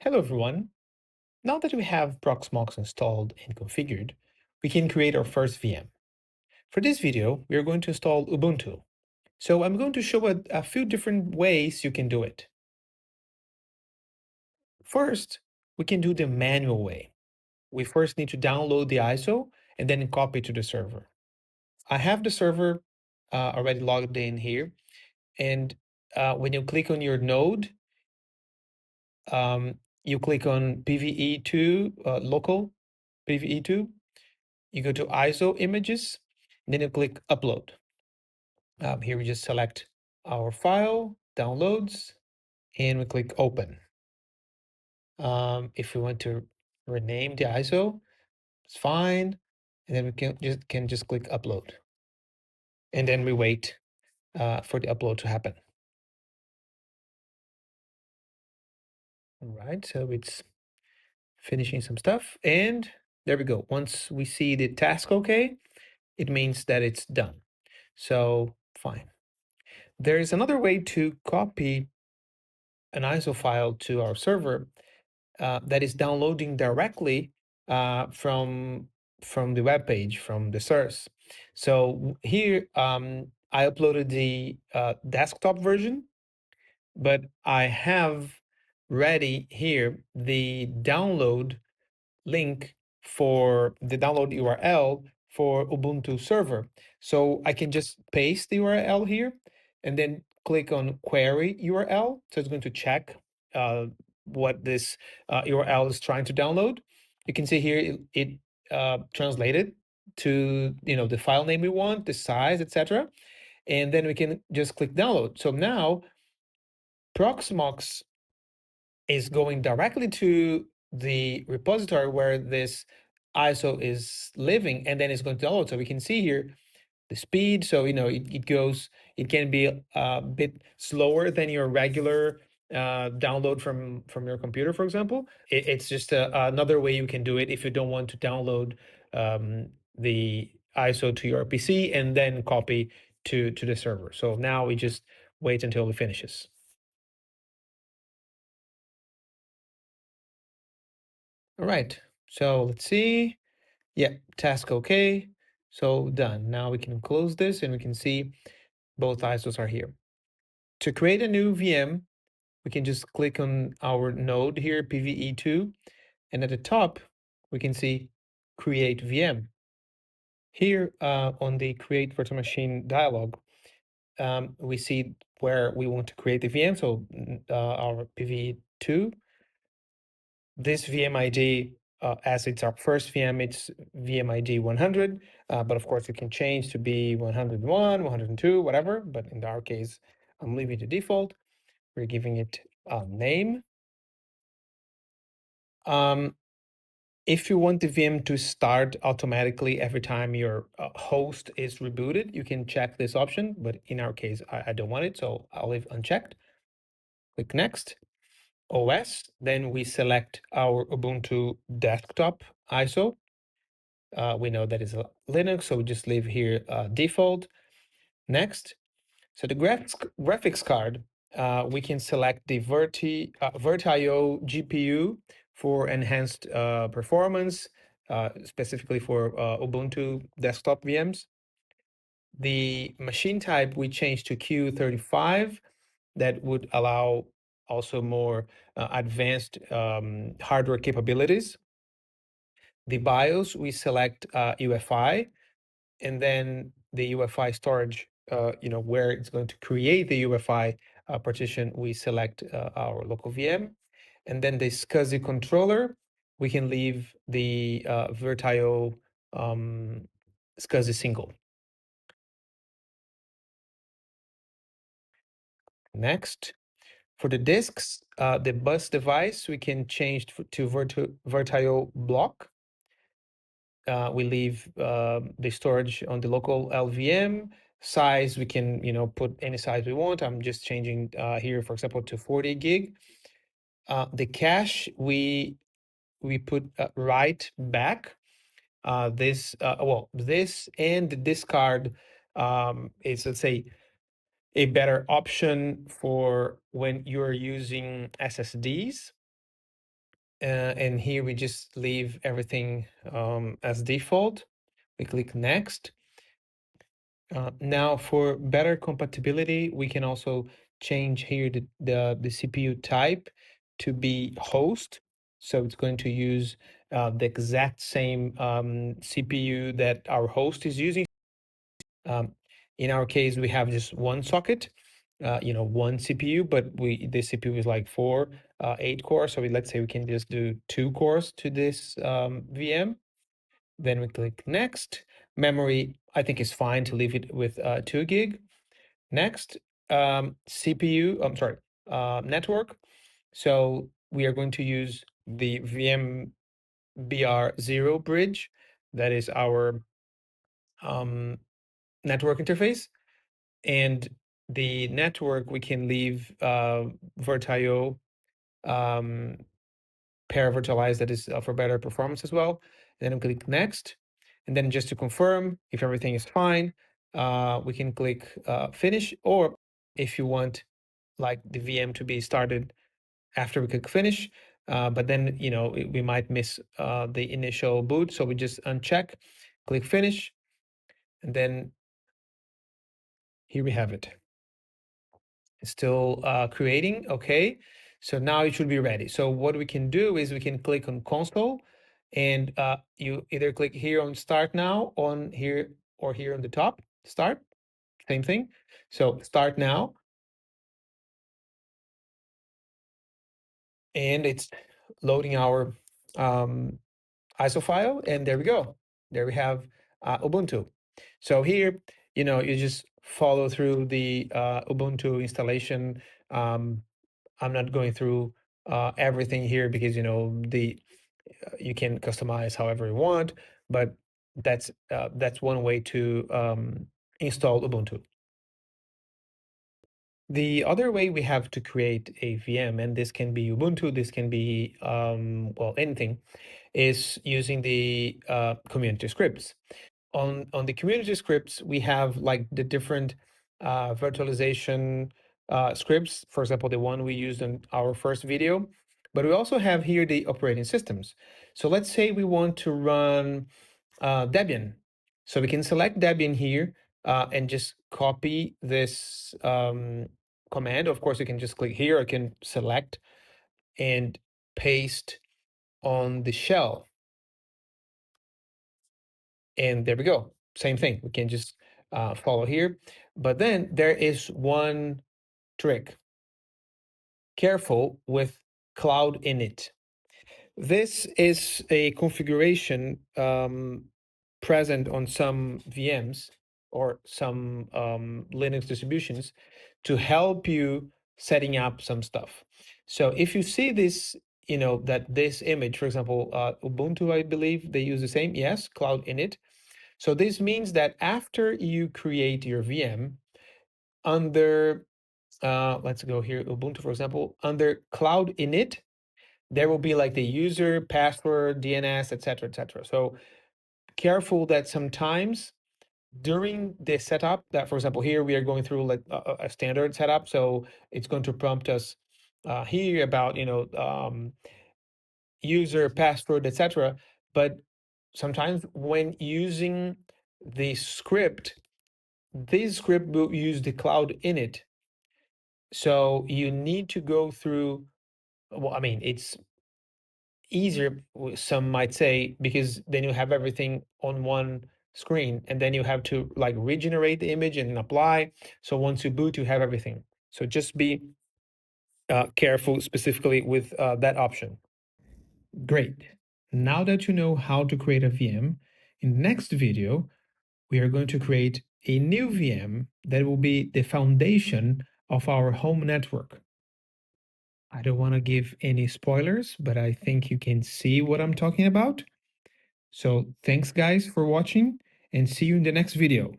Hello everyone. Now that we have Proxmox installed and configured, we can create our first VM. For this video, we are going to install Ubuntu. So I'm going to show a few different ways you can do it. First, we can do the manual way. We first need to download the ISO and then copy it to the server. I have the server already logged in here. And when you click on your node, you click on PVE2, local PVE2. You go to ISO images, and then you click upload. Here we just select our file, downloads, and we click open. If we want to rename the ISO, it's fine. And then we can just click upload. And then we wait for the upload to happen. All right, so it's finishing some stuff. And there we go. Once we see the task okay, it means that it's done. So fine. There is another way to copy an ISO file to our server that is downloading directly from the web page, from the source. So here I uploaded the desktop version, but I have ready here the download link for the download URL for Ubuntu server. So I can just paste the URL here and then click on query URL. So it's going to check what this URL is trying to download. You can see here it translated to the file name we want, the size, etc. And then we can just click download. So now Proxmox is going directly to the repository where this ISO is living, and then it's going to download. So we can see here the speed. So it can be a bit slower than your regular download from your computer, for example. It's just another way you can do it if you don't want to download the ISO to your PC and then copy to the server. So now we just wait until it finishes. All right, so let's see. Yeah, task okay. So done. Now we can close this and we can see both ISOs are here. To create a new VM, we can just click on our node here, PVE2, and at the top, we can see Create VM. Here on the Create Virtual Machine dialog, we see where we want to create the VM, so our PVE2. This VM ID, as it's our first VM, it's VM ID 100, but of course it can change to be 101, 102, whatever, but in our case, I'm leaving the default. We're giving it a name. If you want the VM to start automatically every time your host is rebooted, you can check this option, but in our case, I don't want it, so I'll leave unchecked. Click Next. OS, then we select our Ubuntu desktop ISO. We know that is a Linux, so we just leave here default. Next. So the graphics card, we can select the VirtIO GPU for enhanced performance, specifically for Ubuntu desktop VMs. The machine type we changed to Q35. That would allow also more advanced hardware capabilities. The BIOS, we select UEFI, and then the UEFI storage, where it's going to create the UEFI partition, we select our local VM. And then the SCSI controller, we can leave the VirtIO SCSI single. Next, for the disks, the bus device, we can change to VirtIO block. We leave the storage on the local LVM. Size, we can put any size we want. I'm just changing here, for example, to 40 gig. The cache, we put right back. This and the discard is, let's say, a better option for when you're using SSDs. And here we just leave everything as default. We click next. Now for better compatibility, we can also change here the CPU type to be host. So it's going to use the exact same CPU that our host is using. In our case, we have just one socket, one CPU, but the CPU is like 8 cores. So let's say we can just do 2 cores to this VM. Then we click next. Memory, I think is fine to leave it with 2 gig. Next, CPU, I'm sorry, network. So we are going to use the VM BR0 bridge. That is our network interface. And the network, we can leave Virtio um, pair virtualized, that is for better performance as well. Then we click next. And then just to confirm if everything is fine, we can click finish, or if you want like the VM to be started after we click finish, but then, we might miss the initial boot. So we just uncheck, click finish, and then here we have it. It's still creating. Okay. So now it should be ready. So what we can do is we can click on console, and you either click here on start now on here, or here on the top, start, same thing. So start now, and it's loading our ISO file, and there we go. There we have Ubuntu. So here, you just follow through the Ubuntu installation. I'm not going through everything here because you can customize however you want, but that's one way to install Ubuntu. The other way we have to create a VM, and this can be Ubuntu, this can be anything, is using the community scripts. On the community scripts, we have like the different virtualization scripts, for example, the one we used in our first video, but we also have here the operating systems. So let's say we want to run Debian. So we can select Debian here and just copy this command. Of course, you can just click here, I can select and paste on the shell. And there we go. Same thing. We can just follow here. But then there is one trick. Careful with cloud init. This is a configuration present on some VMs or some Linux distributions to help you setting up some stuff. So if you see this, that this image, for example, Ubuntu, I believe they use the same, yes, cloud init. So this means that after you create your VM under, let's go here, Ubuntu, for example, under cloud init, there will be like the user, password, DNS, etc., etc. So careful that sometimes during the setup, that for example, here we are going through like a standard setup. So it's going to prompt us here about, user, password, etc. But sometimes when using the script, this script will use the cloud init. So you need to go through, well, I mean, it's easier, some might say, because then you have everything on one screen, and then you have to like regenerate the image and apply. So once you boot, you have everything. So just be careful specifically with that option. Great. Now that you know how to create a VM, in the next video, we are going to create a new VM that will be the foundation of our home network. I don't want to give any spoilers, but I think you can see what I'm talking about. So thanks guys for watching, and see you in the next video.